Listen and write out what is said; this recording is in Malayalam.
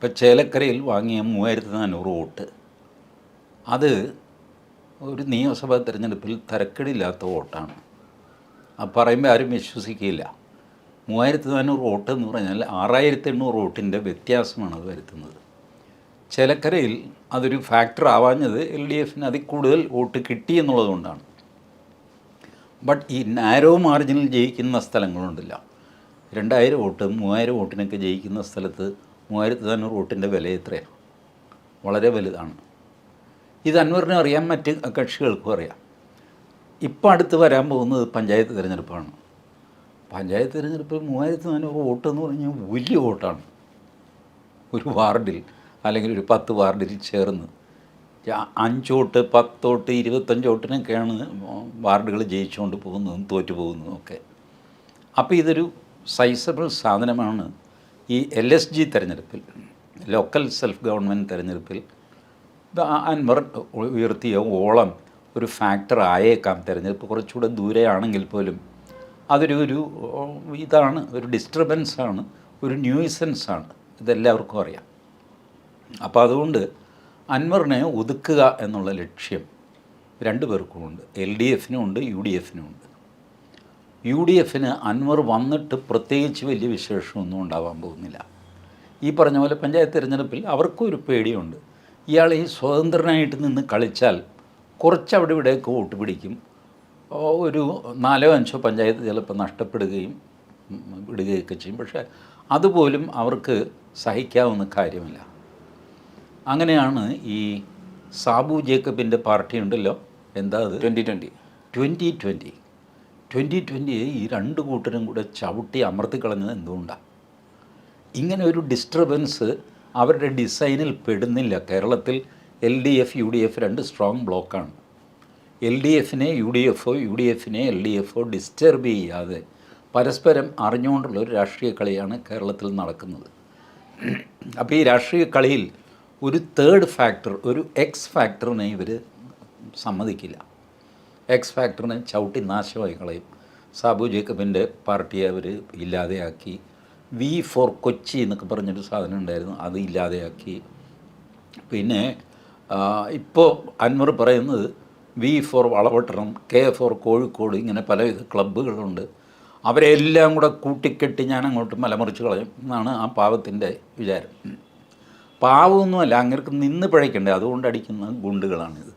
ഇപ്പോൾ ചേലക്കരയിൽ വാങ്ങിയ 3400 വോട്ട്, അത് ഒരു നിയമസഭാ തിരഞ്ഞെടുപ്പിൽ തരക്കേടില്ലാത്ത വോട്ടാണ്. അത് പറയുമ്പോൾ ആരും വിശ്വസിക്കില്ല. 3400 വോട്ട് എന്ന് പറഞ്ഞാൽ 6800 വോട്ടിൻ്റെ വ്യത്യാസമാണ് അത് വരുത്തുന്നത്. ചേലക്കരയിൽ അതൊരു ഫാക്ടർ ആവാഞ്ഞത് LDFന് അതിൽ കൂടുതൽ വോട്ട് കിട്ടി എന്നുള്ളതുകൊണ്ടാണ്. ബട്ട് ഈ നാരോ മാർജിനിൽ ജയിക്കുന്ന സ്ഥലങ്ങളുണ്ടല്ല, 2000 വോട്ട് 3000 വോട്ടിനൊക്കെ ജയിക്കുന്ന സ്ഥലത്ത് 3400 വോട്ടിൻ്റെ വില എത്രയാണ്? വളരെ വലുതാണ്. ഇത് അൻവറിനും അറിയാം, മറ്റ് കക്ഷികൾക്കും അറിയാം. ഇപ്പം അടുത്ത് വരാൻ പോകുന്നത് പഞ്ചായത്ത് തിരഞ്ഞെടുപ്പാണ്. പഞ്ചായത്ത് തിരഞ്ഞെടുപ്പിൽ 3400 വോട്ട് എന്ന് പറഞ്ഞാൽ വലിയ വോട്ടാണ്. ഒരു വാർഡിൽ അല്ലെങ്കിൽ ഒരു 10 വാർഡിൽ ചേർന്ന് 5 വോട്ട് 10 വോട്ട് 25 വോട്ടിനൊക്കെയാണ് വാർഡുകൾ ജയിച്ചുകൊണ്ട് പോകുന്നതും തോറ്റു പോകുന്നതും ഒക്കെ. അപ്പോൾ ഇതൊരു സൈസബിൾ സാധനമാണ്. ഈ LSG തിരഞ്ഞെടുപ്പിൽ, ലോക്കൽ സെൽഫ് ഗവൺമെൻറ് തിരഞ്ഞെടുപ്പിൽ അൻവർ ഉയർത്തിയ ഓളം ഒരു ഫാക്ടർ ആയേക്കാം. തിരഞ്ഞെടുപ്പ് കുറച്ചുകൂടെ ദൂരെയാണെങ്കിൽ പോലും അതൊരു ഇതാണ്, ഒരു ഡിസ്റ്റർബൻസാണ്, ഒരു ന്യൂയിസൻസാണ്. ഇതെല്ലാവർക്കും അറിയാം. അപ്പോൾ അതുകൊണ്ട് അൻവറിനെ ഒതുക്കുക എന്നുള്ള ലക്ഷ്യം രണ്ടു പേർക്കുമുണ്ട്. LDFനും ഉണ്ട്, UDFനും ഉണ്ട്. UDFന് അൻവർ വന്നിട്ട് പ്രത്യേകിച്ച് വലിയ വിശേഷമൊന്നും ഉണ്ടാവാൻ പോകുന്നില്ല. ഈ പറഞ്ഞ പോലെ പഞ്ചായത്ത് തിരഞ്ഞെടുപ്പിൽ അവർക്കും ഒരു പേടിയുണ്ട്. ഇയാൾ ഈ സ്വതന്ത്രനായിട്ട് നിന്ന് കളിച്ചാൽ കുറച്ച് അവിടെ ഇവിടെയൊക്കെ വോട്ട് പിടിക്കും. ഒരു 4-5 പഞ്ചായത്ത് ചിലപ്പോൾ നഷ്ടപ്പെടുകയും വിടുകയൊക്കെ ചെയ്യും. പക്ഷേ അതുപോലും അവർക്ക് സഹിക്കാവുന്ന കാര്യമില്ല. അങ്ങനെയാണ് ഈ സാബു ജേക്കബിൻ്റെ പാർട്ടി ഉണ്ടല്ലോ, എന്താ അത്, 2020 ഈ രണ്ട് കൂട്ടരും കൂടെ ചവിട്ടി അമർത്തിക്കളഞ്ഞത് എന്തുകൊണ്ടാണ്? ഇങ്ങനെ ഒരു ഡിസ്റ്റർബൻസ് അവരുടെ ഡിസൈനിൽ പെടുന്നില്ല. കേരളത്തിൽ LDF UDF രണ്ട് സ്ട്രോങ് ബ്ലോക്കാണ്. LDFനെ UDFനെ LDFO ഡിസ്റ്റർബ് ചെയ്യാതെ പരസ്പരം അറിഞ്ഞുകൊണ്ടുള്ള ഒരു രാഷ്ട്രീയ കളിയാണ് കേരളത്തിൽ നടക്കുന്നത്. അപ്പോൾ ഈ രാഷ്ട്രീയ കളിയിൽ ഒരു തേർഡ് ഫാക്ടർ, ഒരു എക്സ് ഫാക്ടറിനെ ഇവർ സമ്മതിക്കില്ല. എക്സ് ഫാക്ടറിനെ ചവിട്ടി നാശമായി കളയും. സാബു ജേക്കബിൻ്റെ പാർട്ടിയെ അവർ ഇല്ലാതെയാക്കി. V4 കൊച്ചി എന്നൊക്കെ പറഞ്ഞൊരു സാധനം ഉണ്ടായിരുന്നു, അത് ഇല്ലാതെയാക്കി. പിന്നെ ഇപ്പോൾ അൻവർ പറയുന്നത് V4 വളവട്ടണം, K4 കോഴിക്കോട്, ഇങ്ങനെ പലവിധ ക്ലബ്ബുകളുണ്ട്, അവരെല്ലാം കൂടെ കൂട്ടിക്കെട്ടി ഞാൻ അങ്ങോട്ട് മലമറിച്ച് കളയും എന്നാണ് ആ പാവത്തിൻ്റെ വിചാരം. പാവമൊന്നുമല്ല, അങ്ങനെ നിന്ന് പിഴയ്ക്കണ്ടേ, അതുകൊണ്ട് അടിക്കുന്ന ഗുണ്ടുകളാണിത്.